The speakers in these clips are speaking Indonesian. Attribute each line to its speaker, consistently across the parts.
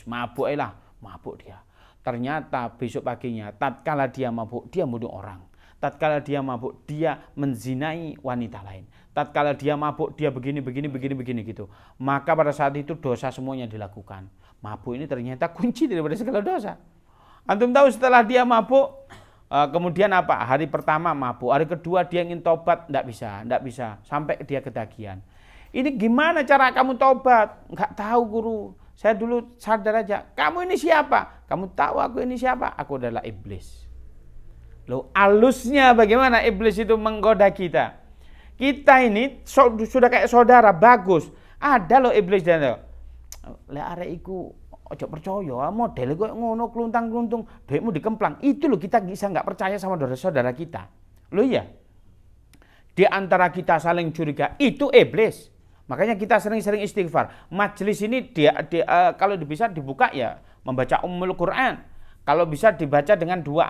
Speaker 1: mabuk lah, mabuk dia. Ternyata besok paginya, tatkala dia mabuk, dia bunuh orang. Tatkala dia mabuk, dia menzinai wanita lain. Tatkala dia mabuk, dia begini gitu. Maka pada saat itu dosa semuanya dilakukan. Mabuk ini ternyata kunci daripada segala dosa. Antum tahu setelah dia mabuk, kemudian apa? Hari pertama mabuk, hari kedua dia ingin tobat, enggak bisa, sampai dia ketagihan. Ini gimana cara kamu tobat? Enggak tahu guru. Saya dulu sadar aja. Kamu ini siapa? Kamu tahu aku ini siapa? Aku adalah iblis. Loh, alusnya bagaimana iblis itu menggoda kita? Kita ini sudah kayak saudara, bagus. Ada loh iblis dan le arek iku ojo percaya, model kok ngono kluntang-kluntung, duitmu dikemplang. Itu loh kita bisa enggak percaya sama saudara kita. Loh iya. Di antara kita saling curiga, itu iblis. Makanya kita sering-sering istighfar. Majelis ini kalau bisa dibuka ya membaca Ummul Quran. Kalau bisa dibaca dengan dua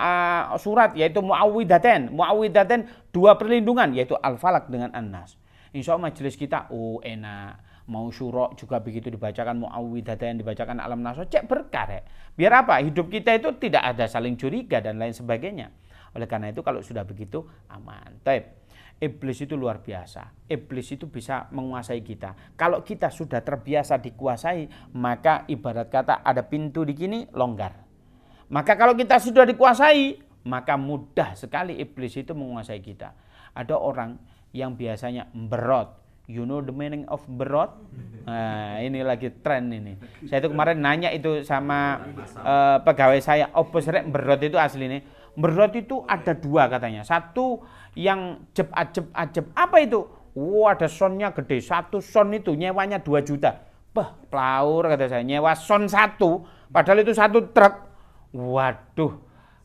Speaker 1: surat yaitu Muawwidzatain. Muawwidzatain 2 perlindungan yaitu Al-Falaq dengan An-Nas. Insya Allah majelis kita enak. Mau syura juga begitu dibacakan Muawwidzatain, dibacakan Alam Nas. Cek berkah rek. Biar apa? Hidup kita itu tidak ada saling curiga dan lain sebagainya. Oleh karena itu kalau sudah begitu aman. Taib. Iblis itu luar biasa. Iblis itu bisa menguasai kita. Kalau kita sudah terbiasa dikuasai, maka ibarat kata ada pintu di sini longgar. Maka kalau kita sudah dikuasai, maka mudah sekali iblis itu menguasai kita. Ada orang yang biasanya berot. You know the meaning of berot? Nah, ini lagi tren ini. Saya itu kemarin nanya itu sama pegawai saya, apa sih berot itu aslinya? Berot itu ada 2 katanya. Satu yang ajeb. Apa itu? Ada sonnya gede. 1 son itu nyewanya 2 juta. Bah, pelaur kata saya. Nyewa son 1. Padahal itu 1 truk. Waduh,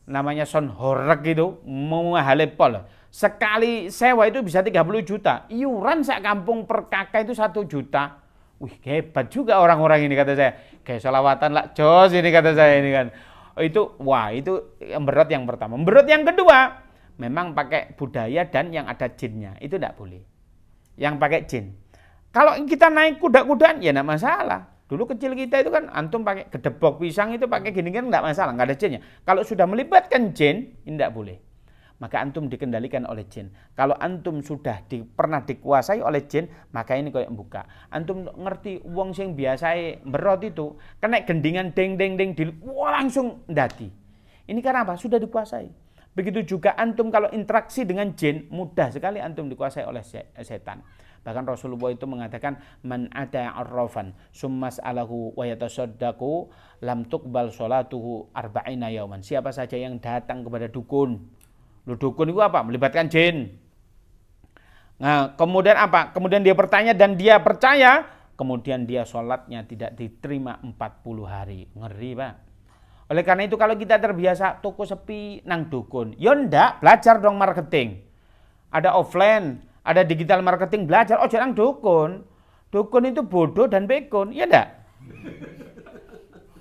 Speaker 1: namanya son horek gitu. Mahal pol. Sekali sewa itu bisa 30 juta. Iuran sak kampung per kakak itu 1 juta. Wih, hebat juga orang-orang ini kata saya. Kayak selawatan lah jos ini kata saya ini kan. Itu berot yang pertama. Berot yang kedua memang pakai budaya dan yang ada jinnya itu tidak boleh. Yang pakai jin. Kalau kita naik kuda-kudaan ya tidak masalah. Dulu kecil kita itu kan antum pakai gedebok pisang itu pakai gini kan tidak masalah, nggak ada jinnya. Kalau sudah melibatkan jin ini tidak boleh. Maka antum dikendalikan oleh jin. Kalau antum sudah pernah dikuasai oleh jin, maka ini kayak buka. Antum ngerti wong sing biasa berot itu kena gendingan deng langsung ndati. Ini karena apa? Sudah dikuasai. Begitu juga antum kalau interaksi dengan jin, mudah sekali antum dikuasai oleh setan. Bahkan Rasulullah itu mengatakan man ada arrafan summas alahu wa yatasaddaqu lam tuqbal sholatuhu arba'ina yauman. Siapa saja yang datang kepada dukun. Lu dukun itu apa? Melibatkan jin. Nah, kemudian apa? Kemudian dia bertanya dan dia percaya, kemudian dia sholatnya tidak diterima 40 hari. Ngeri, Pak. Oleh karena itu kalau kita terbiasa toko sepi nang dukun, ya ndak, belajar dong marketing. Ada offline, ada digital marketing, belajar. Oh, jangan dukun. Dukun itu bodoh dan bekon, ya ndak?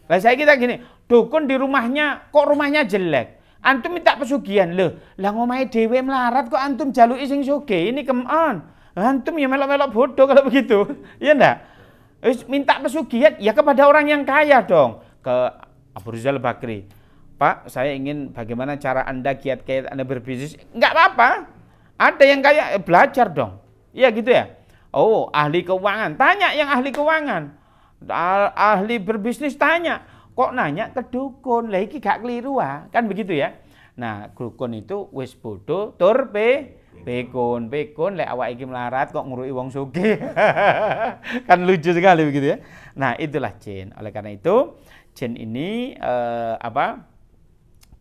Speaker 1: Lah saya kita gini, dukun di rumahnya, kok rumahnya jelek? Antum minta pesugihan loh, lah ngomahe dhewe melarat kok antum jaluki sing sugih, ini keman. Antum ya melok-melok bodoh kalau begitu. Iya enggak? Minta pesugihan ya kepada orang yang kaya dong. Ke Abu Rizal Bakri. Pak, saya ingin bagaimana cara Anda kiat-kiat Anda berbisnis. Enggak apa-apa. Ada yang kaya belajar dong. Iya gitu ya. Oh, ahli keuangan. Tanya yang ahli keuangan. Ahli berbisnis tanya. Kok nanya ke dukun? Lah iki gak keliru kan begitu ya. Nah, dukun itu wis bodoh tur bekon lek awak iki melarat kok nguruki wong sugih. Kan lucu sekali begitu ya. Nah, itulah jin. Oleh karena itu, jin ini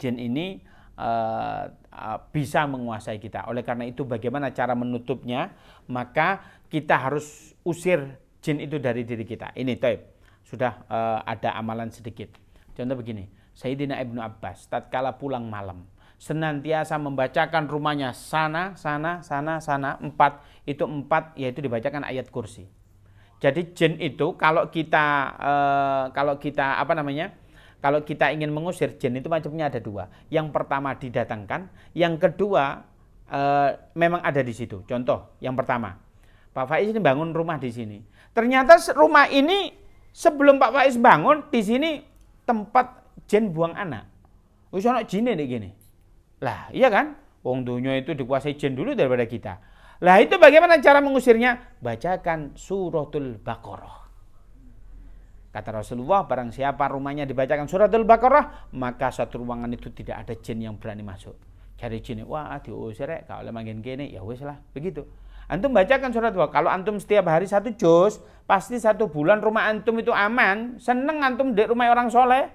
Speaker 1: Jin ini bisa menguasai kita. Oleh karena itu bagaimana cara menutupnya? Maka kita harus usir jin itu dari diri kita. Ini taib. Sudah ada amalan sedikit. Contoh begini, Sayyidina Ibnu Abbas tatkala pulang malam senantiasa membacakan rumahnya sana 4, itu 4 yaitu dibacakan ayat kursi. Jadi jin itu kalau kita ingin mengusir jin itu macamnya ada 2. Yang pertama didatangkan, yang kedua memang ada di situ. Contoh yang pertama, Pak Faiz ini bangun rumah di sini. Ternyata rumah ini Sebelum Pak Faiz bangun, di sini tempat jin buang anak. Wis ana jine nek gini. Lah, iya kan? Wong dunia itu dikuasai jin dulu daripada kita. Lah itu bagaimana cara mengusirnya? Bacakan suratul Baqarah. Kata Rasulullah, barang siapa rumahnya dibacakan suratul Baqarah, maka satu ruangan itu tidak ada jin yang berani masuk. Cari jin, wah diusir rek, kalau makin gini, ya wis lah, begitu. Antum bacakan surat Baqarah. Kalau antum setiap hari 1 juz, pasti 1 bulan rumah antum itu aman. Seneng antum di rumah orang soleh.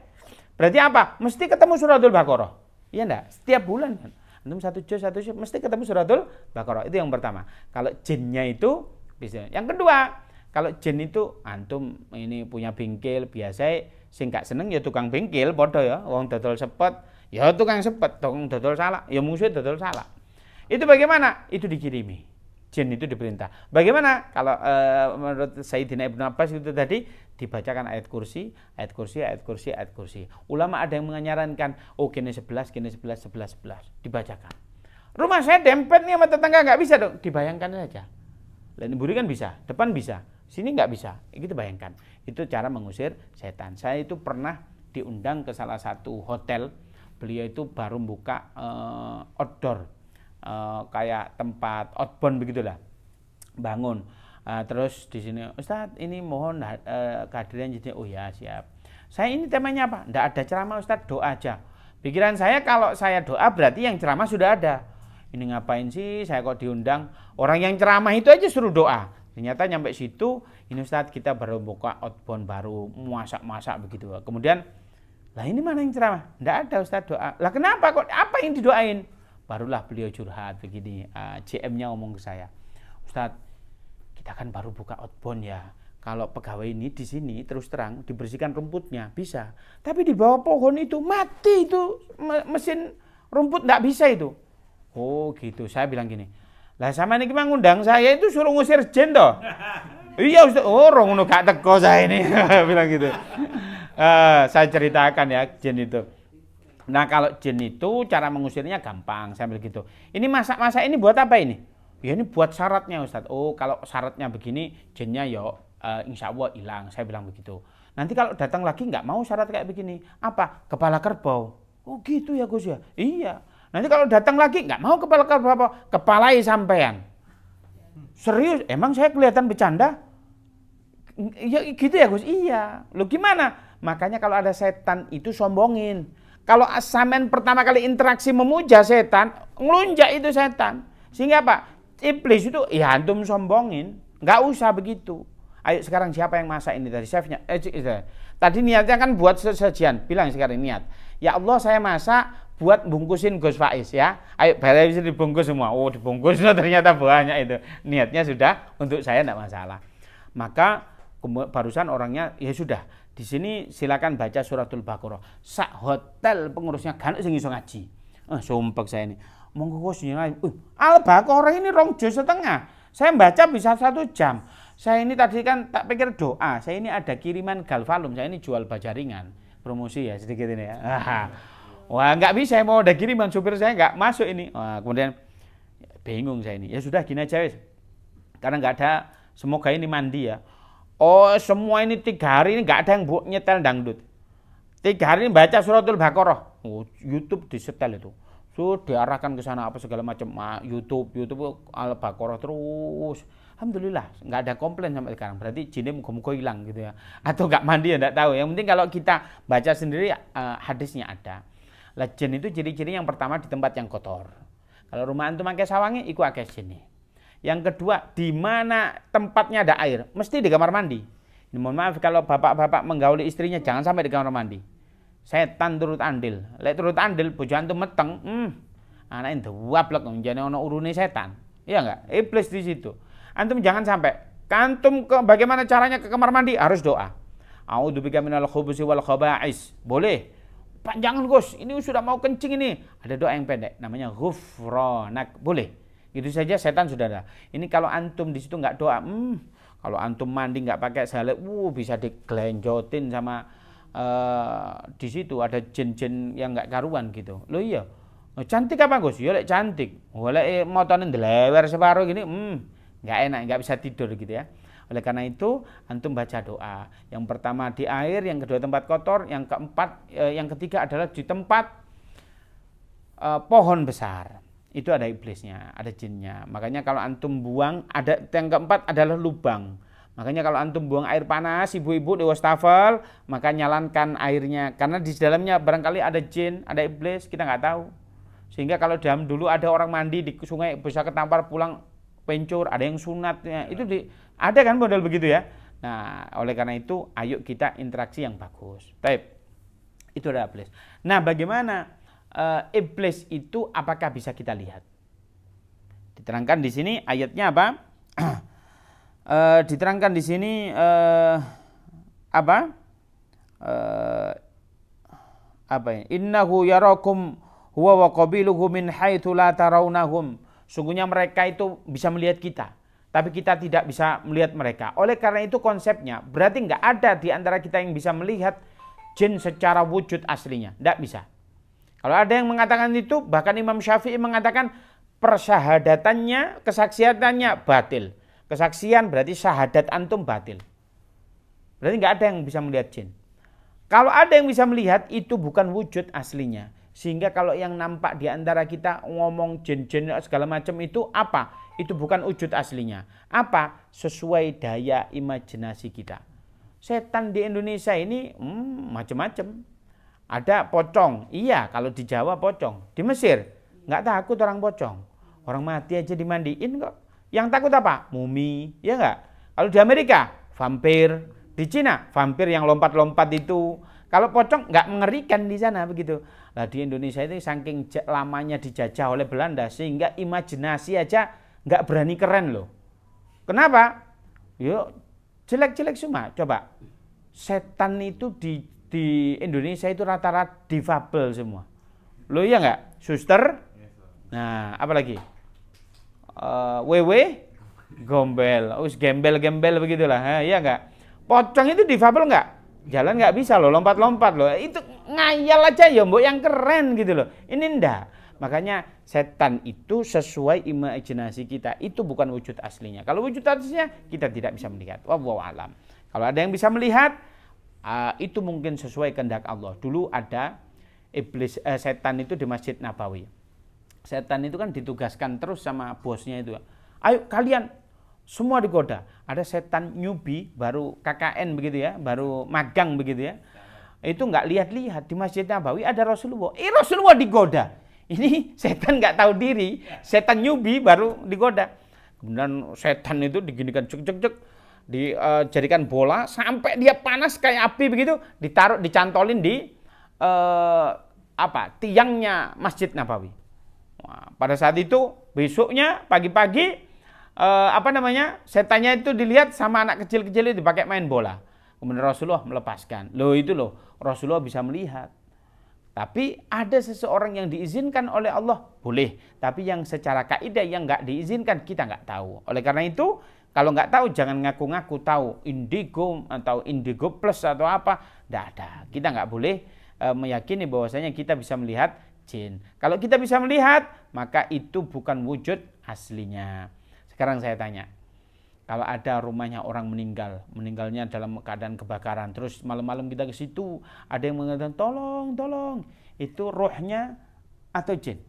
Speaker 1: Berarti apa? Mesti ketemu suratul Baqarah. Iya enggak? Setiap bulan. Antum 1 juz, mesti ketemu suratul Baqarah. Itu yang pertama. Kalau jinnya itu bisa. Yang kedua, kalau jin itu antum ini punya bengkel biasa sing gak seneng ya tukang bengkel padha ya, wong dodol sepet, ya tukang sepet, tukang dodol salak, ya musuhe dodol salak. Itu bagaimana? Itu dikirimi. Jin itu diperintah. Bagaimana? Kalau menurut Sayyidina Ibnu Abbas itu tadi dibacakan ayat kursi, ayat kursi, ayat kursi, ayat kursi. Ulama ada yang menyarankan, oh kene 11, kene 11, 11, 11. Dibacakan. Rumah saya dempet nih sama tetangga, nggak bisa dong. Dibayangkan saja. Lain buri kan bisa, depan bisa, sini nggak bisa. Itu bayangkan. Itu cara mengusir setan. Saya itu pernah diundang ke salah satu hotel. Beliau itu baru buka outdoor. Kayak tempat outbound begitulah, bangun. Terus di sini, Ustadz ini mohon kehadiran jadi, oh ya siap. Saya ini temanya apa? Nggak ada ceramah Ustadz, doa aja. Pikiran saya kalau saya doa berarti yang ceramah sudah ada. Ini ngapain sih saya kok diundang? Orang yang ceramah itu aja suruh doa. Ternyata nyampe situ, ini Ustadz kita baru buka outbound baru, masak-masak begitu. Kemudian, lah ini mana yang ceramah? Nggak ada Ustadz doa. Lah kenapa kok? Apa yang didoain? Barulah beliau curhat begini, CM-nya ngomong ke saya, Ustadz, kita kan baru buka outbound ya. Kalau pegawai ini di sini terus terang dibersihkan rumputnya bisa, tapi di bawah pohon itu mati itu mesin rumput nggak bisa itu. Oh gitu, saya bilang gini, lah sama ini gimana ngundang saya itu suruh ngusir jin toh? Iya Ustadz, oh orang gak teko saya ini, bilang gitu. Saya ceritakan ya jin itu. Nah kalau jin itu cara mengusirnya gampang, saya bilang gitu. Ini masak-masak ini buat apa ini? Ya ini buat syaratnya Ustadz. Oh kalau syaratnya begini, jinnya ya insya Allah hilang, saya bilang begitu. Nanti kalau datang lagi nggak mau syarat kayak begini, apa? Kepala kerbau. Oh gitu ya Gus ya? Iya. Nanti kalau datang lagi nggak mau kepala kerbau, kepalai sampean. Serius? Emang saya kelihatan bercanda? Ya gitu ya Gus? Iya. Loh gimana? Makanya kalau ada setan itu sombongin. Kalau sampean pertama kali interaksi memuja setan, ngelunjak itu setan. Sehingga apa? Iblis itu ya antum sombongin. Nggak usah begitu. Ayo sekarang siapa yang masak ini tadi? Chefnya. Tadi niatnya kan buat sajian. Bilang sekarang niat. Ya Allah saya masak buat bungkusin Gus Faiz ya. Ayo bayar bisa dibungkus semua. Oh dibungkus ternyata banyak itu. Niatnya sudah untuk saya tidak masalah. Maka barusan orangnya ya sudah. Di sini silakan baca suratul Baqarah. Sak hotel pengurusnya kan sing iso ngaji. Sumpek saya ini. Monggo Gus ngaji. Al-Baqarah ini 2 juz setengah. Saya baca bisa 1 jam. Saya ini tadi kan tak pikir doa. Saya ini ada kiriman galvalum. Saya ini jual baja ringan. Promosi ya sedikit ini ya. Wah nggak bisa, mau ada kiriman supir saya nggak masuk ini. Wah, kemudian bingung saya ini. Ya sudah gini aja wis. Karena nggak ada. Semoga ini mandi ya. Oh semua ini 3 hari ini nggak ada yang nyetel dangdut. 3 hari ini baca suratul Baqarah. Oh YouTube disetel itu. So diarahkan ke sana apa segala macam. YouTube Al-Baqarah terus. Alhamdulillah nggak ada komplain sampai sekarang. Berarti jinnya muka-muka hilang gitu ya. Atau nggak mandi ya nggak tahu. Yang penting kalau kita baca sendiri hadisnya ada. Lah jin itu ciri-ciri yang pertama di tempat yang kotor. Kalau rumah antum pakai sawangi, iku akeh jinnya. Yang kedua, di mana tempatnya ada air, mesti di kamar mandi. Ini mohon maaf kalau bapak-bapak menggauli istrinya, jangan sampai di kamar mandi. Setan turut andil. Lek turut andil, bojo antum meteng, anake nduwablek njane ana urune setan. Iya enggak? Iblis di situ. Antum jangan sampai. Antum bagaimana caranya ke kamar mandi? Harus doa. A'udzubika minal khubuthi wal khaba'is. Boleh. Panjangan Gus, ini sudah mau kencing ini. Ada doa yang pendek, namanya ghufranak. Boleh. Gitu saja setan sudah ada. Ini kalau antum di situ nggak doa, kalau antum mandi nggak pakai salep, bisa diglenjotin sama di situ ada jin-jin yang nggak karuan gitu. Loh iya, cantik apa Gus? Ya lek cantik. Lek motone ndelewer separuh gini, nggak enak, nggak bisa tidur gitu ya. Oleh karena itu antum baca doa. Yang pertama di air, yang kedua tempat kotor, yang keempat, yang ketiga adalah di tempat pohon besar. Itu ada iblisnya, ada jinnya. Makanya kalau antum buang, ada yang keempat adalah lubang. Makanya kalau antum buang air panas, ibu-ibu di wastafel, maka nyalankan airnya. Karena di dalamnya barangkali ada jin, ada iblis, kita nggak tahu. Sehingga kalau dulu ada orang mandi di sungai bisa ketampar pulang pencur, ada yang sunatnya. Itu ada kan model begitu ya. Nah, oleh karena itu ayo kita interaksi yang bagus. Baik. Itu ada iblis. Nah, bagaimana iblis itu apakah bisa kita lihat? Diterangkan di sini ayatnya apa? Diterangkan di sini apa ya? Innahu yarakum huwa wa qabiluhu min haitsu la tarawnahum. Sungguhnya mereka itu bisa melihat kita, tapi kita tidak bisa melihat mereka. Oleh karena itu konsepnya berarti nggak ada di antara kita yang bisa melihat jin secara wujud aslinya, nggak bisa. Kalau ada yang mengatakan itu, bahkan Imam Syafi'i mengatakan persyahadatannya, kesaksiannya batil. Kesaksian berarti syahadat antum batil. Berarti nggak ada yang bisa melihat jin. Kalau ada yang bisa melihat, itu bukan wujud aslinya. Sehingga kalau yang nampak di antara kita ngomong jin-jin segala macam itu apa? Itu bukan wujud aslinya. Apa? Sesuai daya imajinasi kita. Setan di Indonesia ini macam-macam. Ada pocong. Iya, kalau di Jawa pocong. Di Mesir nggak takut orang pocong. Orang mati aja dimandiin kok. Yang takut apa? Mumi, ya nggak? Kalau di Amerika, vampir. Di Cina, vampir yang lompat-lompat itu. Kalau pocong nggak mengerikan di sana begitu. Nah, di Indonesia itu saking lamanya dijajah oleh Belanda sehingga imajinasi aja nggak berani keren loh. Kenapa? Yuk, jelek-jelek semua. Coba, setan itu di Indonesia itu rata-rata difabel semua. Loh iya nggak? Suster? Nah, apa lagi? Wewe? Gombel. Gembel-gembel begitulah. Iya nggak? Pocong itu difabel nggak? Jalan nggak bisa loh, lompat-lompat loh. Itu ngayal aja ya, mbok yang keren gitu loh. Ini ndak. Makanya setan itu sesuai imajinasi kita. Itu bukan wujud aslinya. Kalau wujud aslinya kita tidak bisa melihat. Wallahu alam. Kalau ada yang bisa melihat, itu mungkin sesuai kehendak Allah. Dulu ada iblis setan itu di Masjid Nabawi. Setan itu kan ditugaskan terus sama bosnya itu. Ayo kalian semua digoda. Ada setan newbie baru KKN begitu ya, baru magang begitu ya. Itu nggak lihat-lihat di Masjid Nabawi ada Rasulullah. Rasulullah digoda. Ini setan nggak tahu diri, setan newbie baru digoda. Kemudian setan itu diginikan cek-cek-cek, dijadikan bola sampai dia panas kayak api begitu, ditaruh dicantolin di tiangnya Masjid Nabawi. Nah, pada saat itu besoknya pagi-pagi setannya itu dilihat sama anak kecil-kecil itu dipakai main bola. Kemudian Rasulullah melepaskan. Loh itu loh, Rasulullah bisa melihat. Tapi ada seseorang yang diizinkan oleh Allah, boleh. Tapi yang secara kaidah yang nggak diizinkan kita nggak tahu. Oleh karena itu, kalau nggak tahu jangan ngaku-ngaku tahu indigo atau indigo plus atau apa. Nggak ada. Kita nggak boleh meyakini bahwasanya kita bisa melihat jin. Kalau kita bisa melihat, maka itu bukan wujud aslinya. Sekarang saya tanya, kalau ada rumahnya orang meninggalnya dalam keadaan kebakaran, terus malam-malam kita ke situ, ada yang mengatakan tolong, itu rohnya atau jin?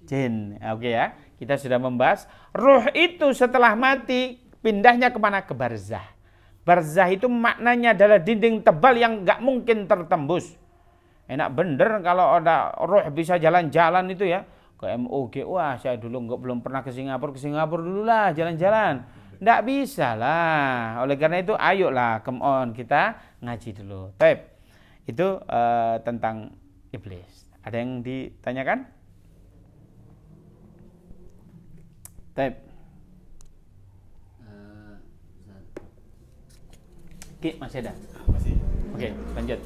Speaker 1: Jin. Oke ya, kita sudah membahas roh itu setelah mati pindahnya kemana? Ke barzah. Barzah itu maknanya adalah dinding tebal yang nggak mungkin tertembus. Enak bener kalau ada roh bisa jalan-jalan itu ya. Ke MOG, wah saya dulu belum pernah ke Singapura dulu lah jalan-jalan. Nggak bisa lah. Oleh karena itu ayolah, come on, kita ngaji dulu. Baik, itu tentang iblis. Ada yang ditanyakan? Baik. Oke, masih ada? Masih. Oke, lanjut.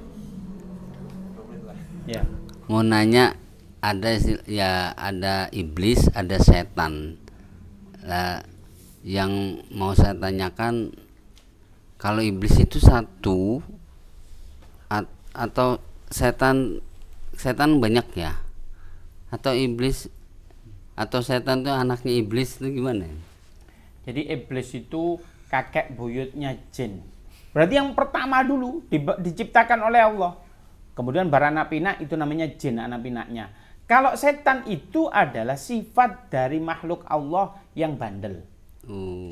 Speaker 1: Ya.
Speaker 2: Mau nanya, ada iblis, ada setan. Nah, yang mau saya tanyakan, kalau iblis itu satu atau setan banyak ya? Atau iblis atau setan itu anaknya iblis itu gimana?
Speaker 1: Jadi iblis itu kakek buyutnya jin. Berarti yang pertama dulu diciptakan oleh Allah. Kemudian baranak pinak itu namanya jin, anak pinaknya. Kalau setan itu adalah sifat dari makhluk Allah yang bandel.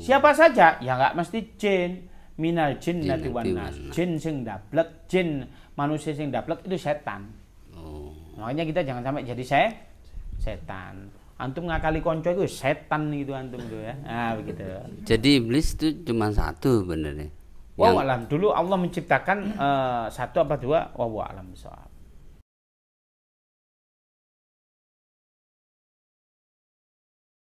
Speaker 1: Siapa saja? Ya nggak mesti jin. Minal jinnati wan nas. Jin sing dablek, jin manusia sing dablek itu setan. Makanya kita jangan sampai jadi setan. Antum ngakali konco itu setan gitu antum tuh ya. Nah, begitu.
Speaker 2: Jadi iblis itu cuma satu benernya.
Speaker 1: Wallahu alam. Dulu Allah menciptakan satu apa dua? Wallahu alam.